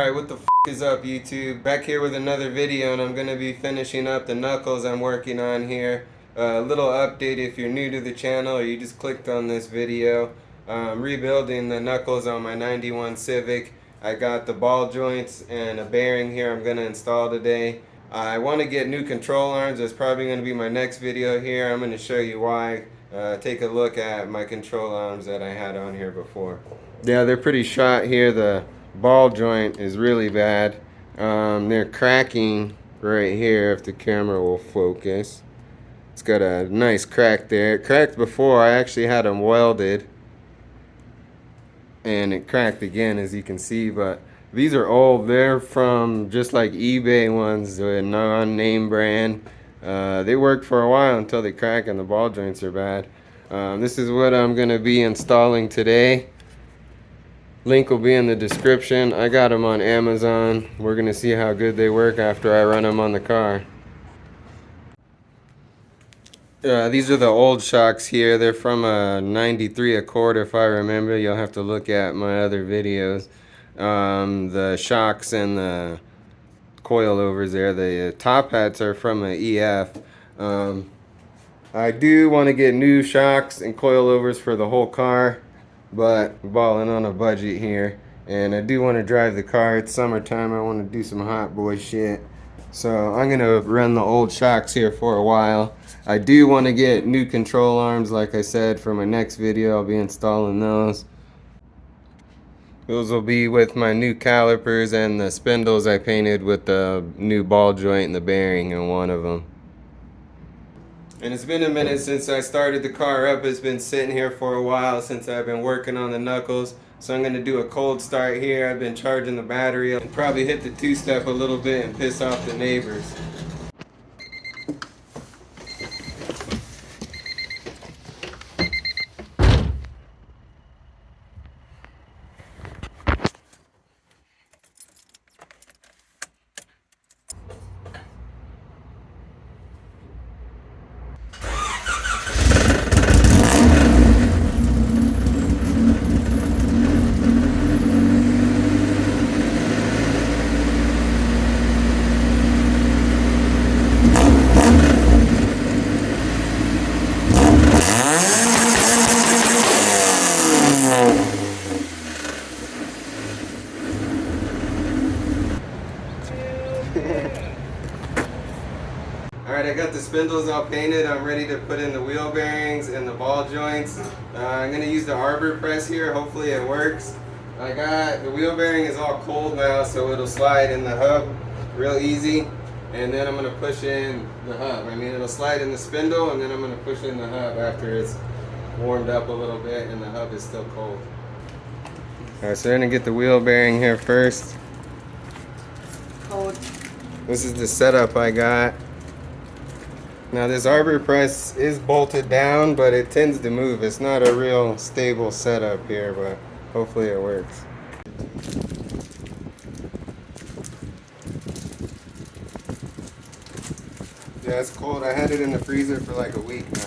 Alright, what the f is up, YouTube? Back here with another video, and I'm going to be finishing up the Knuckles I'm working on here. A little update if you're new to the channel or you just clicked on this video. I'm rebuilding the Knuckles on my 91 Civic. I got the ball joints and a bearing here I'm going to install today. I want to get new control arms. That's probably going to be my next video here. I'm going to show you why. Take a look at my control arms that I had on here before. Yeah, they're pretty shot here. The ball joint is really bad. They're cracking right here if the camera will focus. It's got a nice crack there. It cracked before. I actually had them welded and it cracked again, as you can see, but these are old. They're from just like eBay ones, a non-name brand. They work for a while until they crack and the ball joints are bad. This is what I'm going to be installing today. Link will be in the description. I got them on Amazon. We're going to see how good they work after I run them on the car. These are the old shocks here. They're from a 93 Accord if I remember. You'll have to look at my other videos. The shocks and the coilovers there. The top hats are from an EF. I do want to get new shocks and coilovers for the whole car, but I'm balling on a budget here, and I do want to drive the car. It's summertime. I want to do some hot boy shit, so I'm gonna run the old shocks here for a while. I do want to get new control arms, like I said. For my next video I'll be installing those. Those will be with my new calipers and the spindles I painted with the new ball joint and the bearing in one of them. And it's been a minute since I started the car up. It's been sitting here for a while since I've been working on the Knuckles. So I'm going to do a cold start here. I've been charging the battery and probably hit the two-step a little bit and piss off the neighbors. Alright, I got the spindles all painted. I'm ready to put in the wheel bearings and the ball joints. I'm going to use the arbor press here. Hopefully it works. I got the wheel bearing is all cold now, so it'll slide in the hub real easy. And then I'm going to push in the hub. I mean, it'll slide in the spindle, and then I'm going to push in the hub after it's warmed up a little bit and the hub is still cold. Alright, so we're going to get the wheel bearing here first. Cold. This is the setup I got. Now this arbor press is bolted down, but it tends to move. It's not a real stable setup here, but hopefully it works. Yeah, it's cold. I had it in the freezer for like a week now.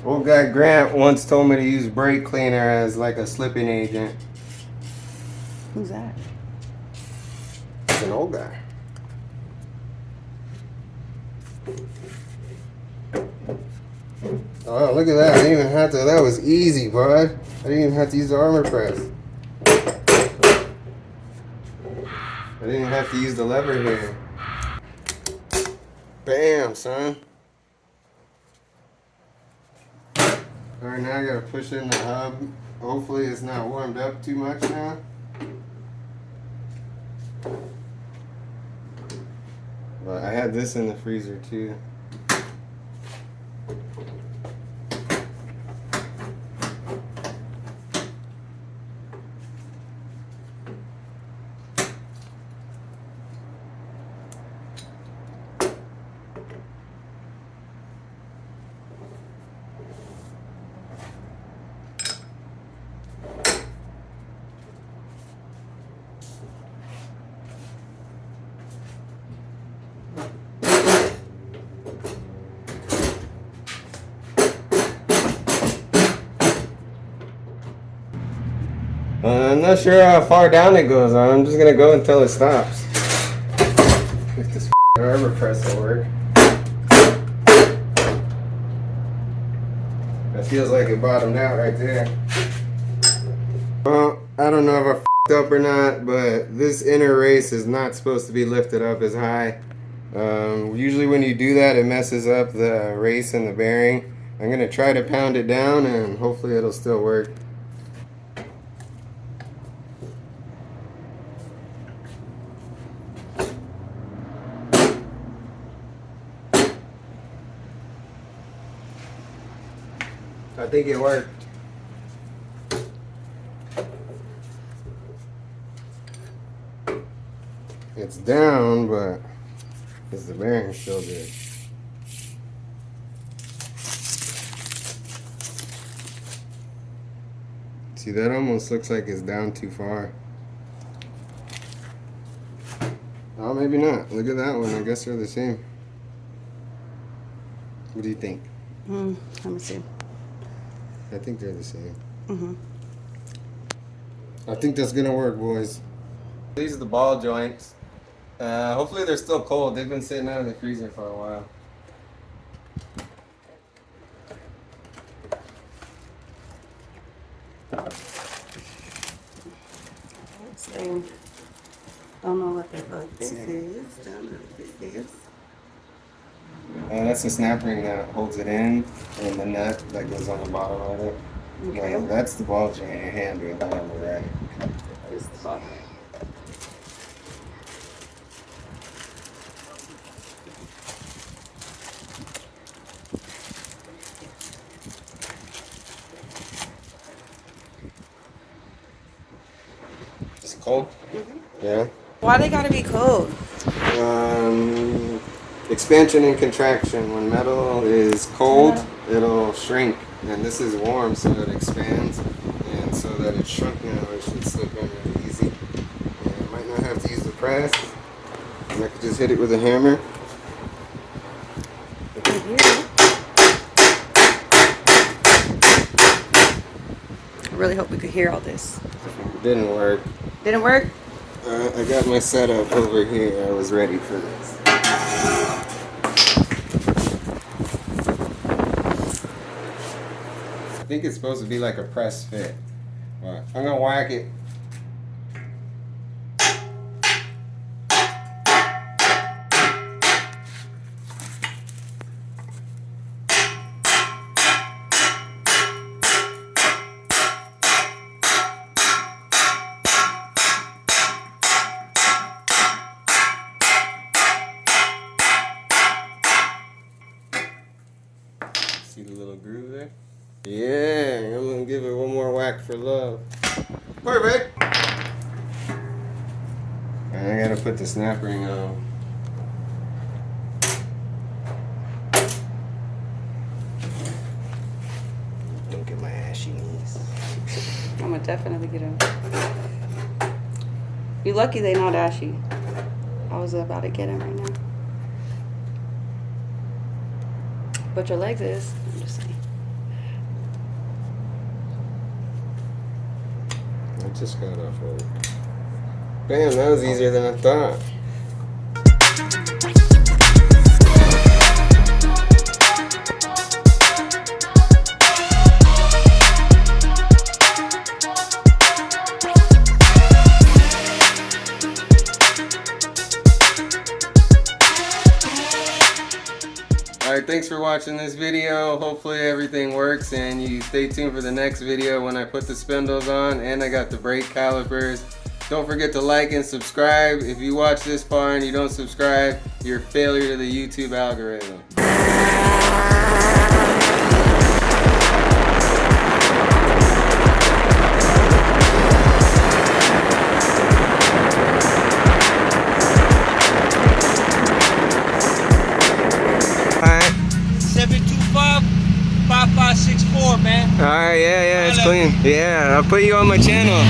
Old guy Grant once told me to use brake cleaner as like a slipping agent. Who's that? It's an old guy. Oh, look at that. I didn't even have to. That was easy, bud. I didn't even have to use the armor press. I didn't even have to use the lever here. Bam, son. Alright, now I gotta push in the hub. Hopefully it's not warmed up too much now. But I had this in the freezer too. I'm not sure how far down it goes. I'm just gonna go until it stops. If this rubber press will work. That feels like it bottomed out right there. Well, I don't know if I f***ed up or not, but this inner race is not supposed to be lifted up as high. Usually when you do that, it messes up the race and the bearing. I'm gonna try to pound it down and hopefully it'll still work. I think it worked. It's down, but is the bearing still good? See, that almost looks like it's down too far. Oh, maybe not. Look at that one. I guess they're the same. What do you think? Let me see. I think they're the same. Mm-hmm. I think that's gonna work, boys. These are the ball joints. Hopefully they're still cold. They've been sitting out of the freezer for a while. So, don't know what the fuck this is. Don't know what this is. That's the snap ring that holds it in, and the nut that goes on the bottom of it. Okay. That's the ball joint hand with the hammer, right? This is the bottom. It's cold? Yeah. Why they gotta be cold? Expansion and contraction. When metal is cold, it'll shrink. And this is warm, so it expands. And so that it's shrunk now, it should slip in really easy. And I might not have to use the press. And I could just hit it with a hammer. I really hope we could hear all this. Didn't work. Didn't work? I got my setup over here. I was ready for this. I think it's supposed to be like a press fit. But I'm gonna whack it. See the little groove there? Yeah, I'm gonna give it one more whack for love. Perfect! And I gotta put the snap ring on. Don't get my ashy knees. I'm gonna definitely get them. You lucky they not ashy. I was about to get them right now. But your legs is. I'm just saying. I just got off work. Damn, that was easier than I thought. Alright, thanks for watching this video. Hopefully everything works and you stay tuned for the next video when I put the spindles on and I got the brake calipers. Don't forget to like and subscribe. If you watch this far and you don't subscribe, you're a failure to the YouTube algorithm. Alright. 725-5564, man. Alright, yeah, it's clean. Yeah, I'll put you on my channel.